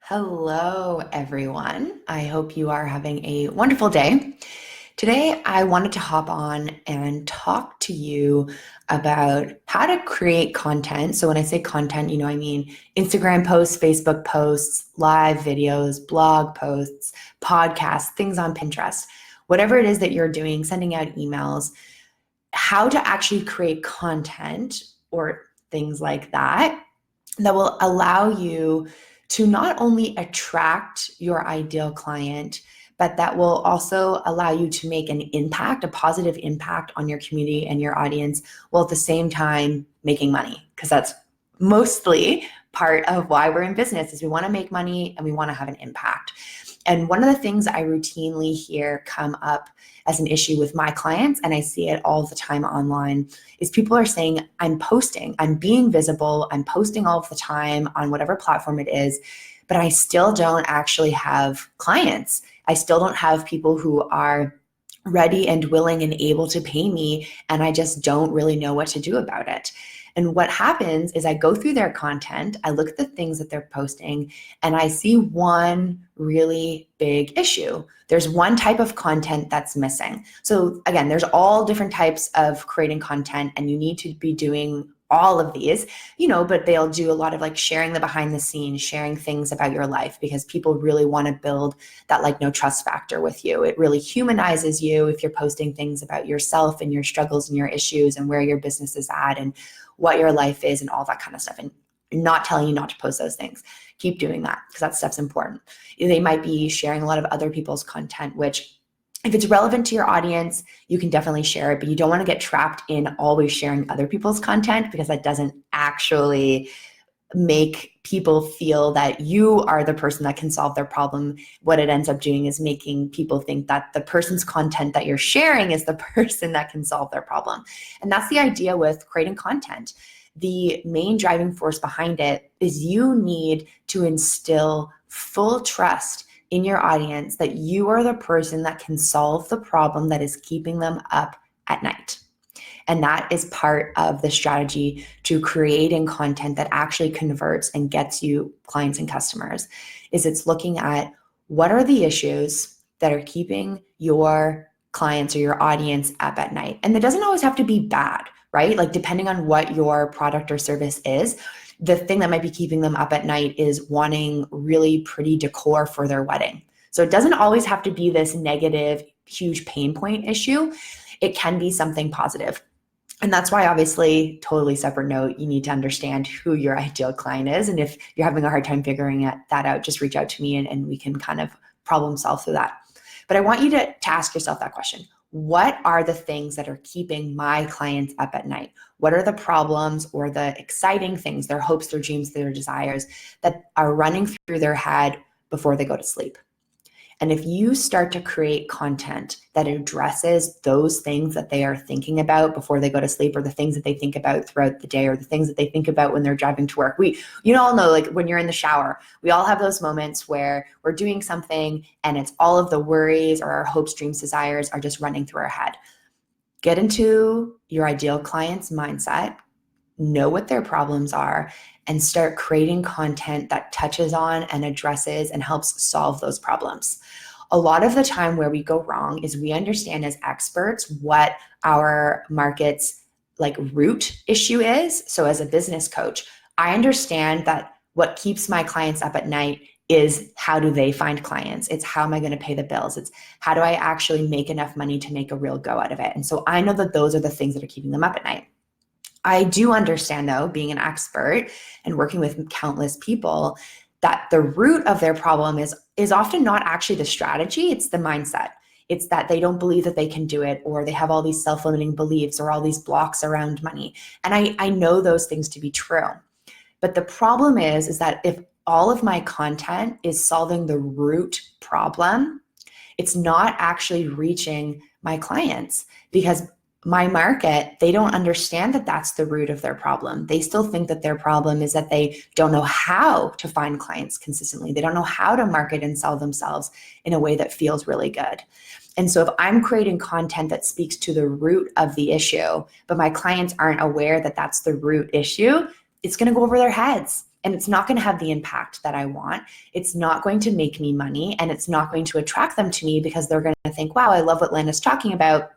Hello, everyone. I hope you are having a wonderful day. Today, I wanted to hop on and talk to you about how to create content. So, when I say content, I mean Instagram posts, Facebook posts, live videos, blog posts, podcasts, things on Pinterest, whatever it is that you're doing, sending out emails, how to actually create content or things like that that will allow you to not only attract your ideal client, but that will also allow you to make an impact, a positive impact on your community and your audience, while at the same time making money. Because that's mostly part of why we're in business is we want to make money and we want to have an impact. And one of the things I routinely hear come up as an issue with my clients, and I see it all the time online, is people are saying, I'm posting, I'm being visible, I'm posting all of the time on whatever platform it is, but I still don't actually have clients. I still don't have people who are ready and willing and able to pay me, and I just don't really know what to do about it. And what happens is I go through their content, I look at the things that they're posting, and I see one really big issue. There's one type of content that's missing. So again, there's all different types of creating content, and you need to be doing all of these, but they'll do a lot of like sharing the behind the scenes, sharing things about your life, because people really want to build that like no trust factor with you. It really humanizes you if you're posting things about yourself and your struggles and your issues and where your business is at and what your life is and all that kind of stuff. And not telling you not to post those things. Keep doing that because that stuff's important. They might be sharing a lot of other people's content, which if it's relevant to your audience, you can definitely share it, but you don't want to get trapped in always sharing other people's content, because that doesn't actually make people feel that you are the person that can solve their problem. What it ends up doing is making people think that the person's content that you're sharing is the person that can solve their problem. And that's the idea with creating content. The main driving force behind it is you need to instill full trust in your audience that you are the person that can solve the problem that is keeping them up at night. And that is part of the strategy to creating content that actually converts and gets you clients and customers. Is it's looking at what are the issues that are keeping your clients or your audience up at night. And it doesn't always have to be bad, right? Like depending on what your product or service is, the thing that might be keeping them up at night is wanting really pretty decor for their wedding. So it doesn't always have to be this negative, huge pain point issue. It can be something positive. And that's why, obviously, totally separate note, you need to understand who your ideal client is. And if you're having a hard time figuring that out, just reach out to me and we can kind of problem solve through that. But I want you to ask yourself that question. What are the things that are keeping my clients up at night? What are the problems or the exciting things, their hopes, their dreams, their desires that are running through their head before they go to sleep? And if you start to create content that addresses those things that they are thinking about before they go to sleep, or the things that they think about throughout the day, or the things that they think about when they're driving to work, all know, like when you're in the shower, we all have those moments where we're doing something and it's all of the worries or our hopes, dreams, desires are just running through our head. Get into your ideal client's mindset, know what their problems are, and start creating content that touches on and addresses and helps solve those problems. A lot of the time where we go wrong is we understand as experts what our market's like root issue is. So as a business coach, I understand that what keeps my clients up at night is how do they find clients? It's how am I going to pay the bills? It's how do I actually make enough money to make a real go out of it? And so I know that those are the things that are keeping them up at night. I do understand, though, being an expert and working with countless people, that the root of their problem is often not actually the strategy, it's the mindset. It's that they don't believe that they can do it, or they have all these self-limiting beliefs or all these blocks around money. And I know those things to be true. But the problem is that if all of my content is solving the root problem, it's not actually reaching my clients, because my market, they don't understand that that's the root of their problem. They still think that their problem is that they don't know how to find clients consistently. They don't know how to market and sell themselves in a way that feels really good. And so if I'm creating content that speaks to the root of the issue, but my clients aren't aware that that's the root issue, it's going to go over their heads. and it's not going to have the impact that I want. It's not going to make me money, and it's not going to attract them to me because they're going to think, wow, I love what Landon's talking about.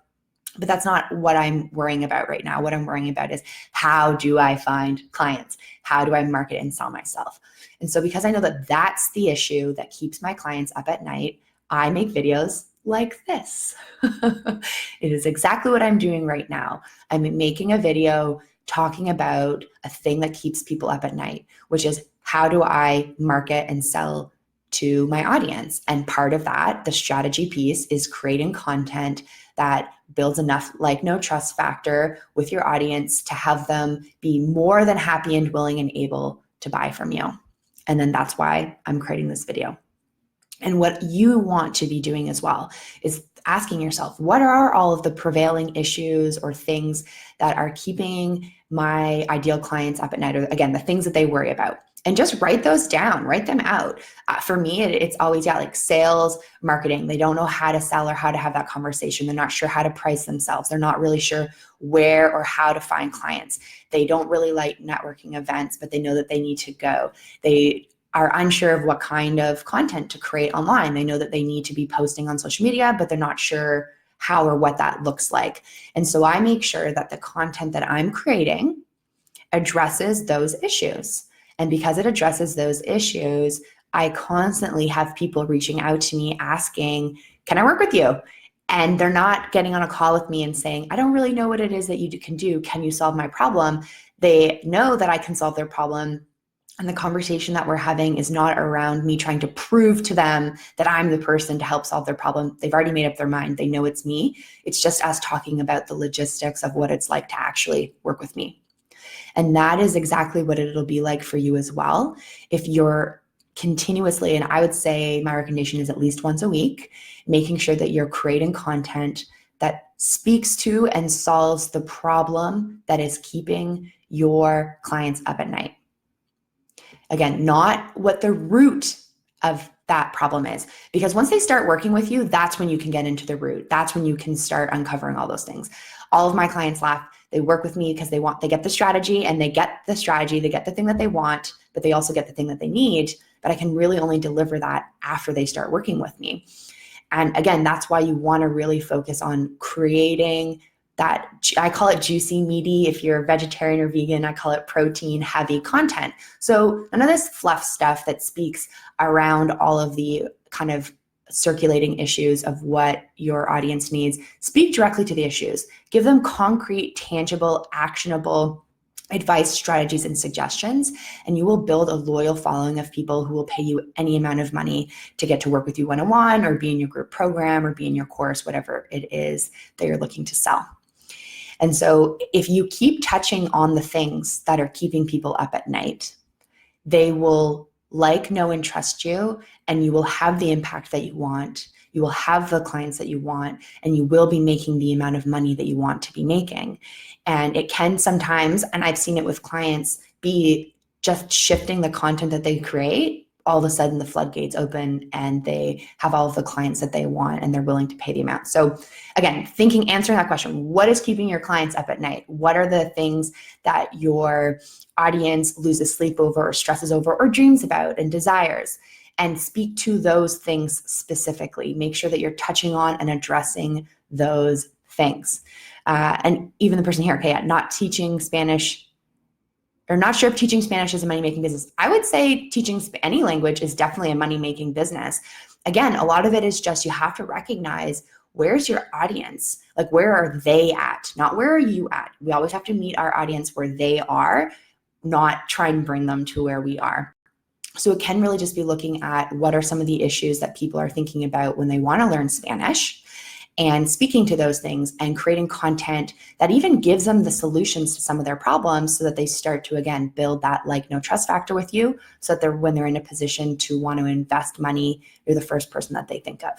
But that's not what I'm worrying about right now. What I'm worrying about is, how do I find clients? How do I market and sell myself? And so because I know that that's the issue that keeps my clients up at night, I make videos like this. It is exactly what I'm doing right now. I'm making a video talking about a thing that keeps people up at night, which is, how do I market and sell to my audience? And part of that, the strategy piece, is creating content that builds enough like no trust factor with your audience to have them be more than happy and willing and able to buy from you. And then that's why I'm creating this video. And what you want to be doing as well is asking yourself, what are all of the prevailing issues or things that are keeping my ideal clients up at night? Or again, the things that they worry about. And just write those down, write them out. For me, it's always, like sales, marketing. They don't know how to sell or how to have that conversation. They're not sure how to price themselves. They're not really sure where or how to find clients. They don't really like networking events, but they know that they need to go. They are unsure of what kind of content to create online. They know that they need to be posting on social media, but they're not sure how or what that looks like. And so I make sure that the content that I'm creating addresses those issues. And because it addresses those issues, I constantly have people reaching out to me asking, can I work with you? And they're not getting on a call with me and saying, I don't really know what it is that you can do. Can you solve my problem? They know that I can solve their problem. And the conversation that we're having is not around me trying to prove to them that I'm the person to help solve their problem. They've already made up their mind. They know it's me. It's just us talking about the logistics of what it's like to actually work with me. And that is exactly what it'll be like for you as well. If you're continuously, and I would say my recommendation is at least once a week, making sure that you're creating content that speaks to and solves the problem that is keeping your clients up at night. Again, not what the root of that problem is, because once they start working with you, that's when you can get into the root. That's when you can start uncovering all those things. All of my clients laugh. They work with me because they get the strategy, and they get the strategy, they get the thing that they want, but they also get the thing that they need. But I can really only deliver that after they start working with me. And again, that's why you want to really focus on creating that, I call it juicy, meaty. If you're vegetarian or vegan, I call it protein heavy content. So none of this fluff stuff that speaks around all of the kind of circulating issues of what your audience needs. Speak directly to the issues. Give them concrete, tangible, actionable advice, strategies, and suggestions, and you will build a loyal following of people who will pay you any amount of money to get to work with you one-on-one, or be in your group program, or be in your course, whatever it is that you're looking to sell. And so if you keep touching on the things that are keeping people up at night, they will like, know, and trust you, and you will have the impact that you want. You will have the clients that you want, and you will be making the amount of money that you want to be making. And it can sometimes, and I've seen it with clients, be just shifting the content that they create. All of a sudden the floodgates open and they have all of the clients that they want, and they're willing to pay the amount. So again, answering that question, what is keeping your clients up at night? What are the things that your audience loses sleep over, or stresses over, or dreams about and desires? And speak to those things specifically. Make sure that you're touching on and addressing those things. And even the person here, okay, not teaching Spanish, or not sure if teaching Spanish is a money-making business. I would say teaching any language is definitely a money-making business. Again, a lot of it is just, you have to recognize, where's your audience? Like, where are they at? Not where are you at? We always have to meet our audience where they are, not try and bring them to where we are. So it can really just be looking at, what are some of the issues that people are thinking about when they want to learn Spanish, and speaking to those things and creating content that even gives them the solutions to some of their problems, so that they start to, again, build that like, no trust factor with you, so that when they're in a position to want to invest money, you're the first person that they think of.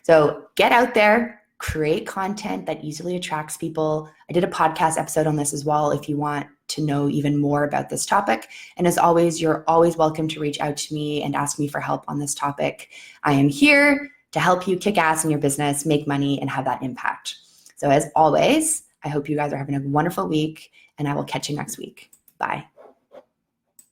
So get out there, create content that easily attracts people. I did a podcast episode on this as well, if you want to know even more about this topic. And as always, you're always welcome to reach out to me and ask me for help on this topic. I am here to help you kick ass in your business, make money, and have that impact. So as always, I hope you guys are having a wonderful week, and I will catch you next week. Bye.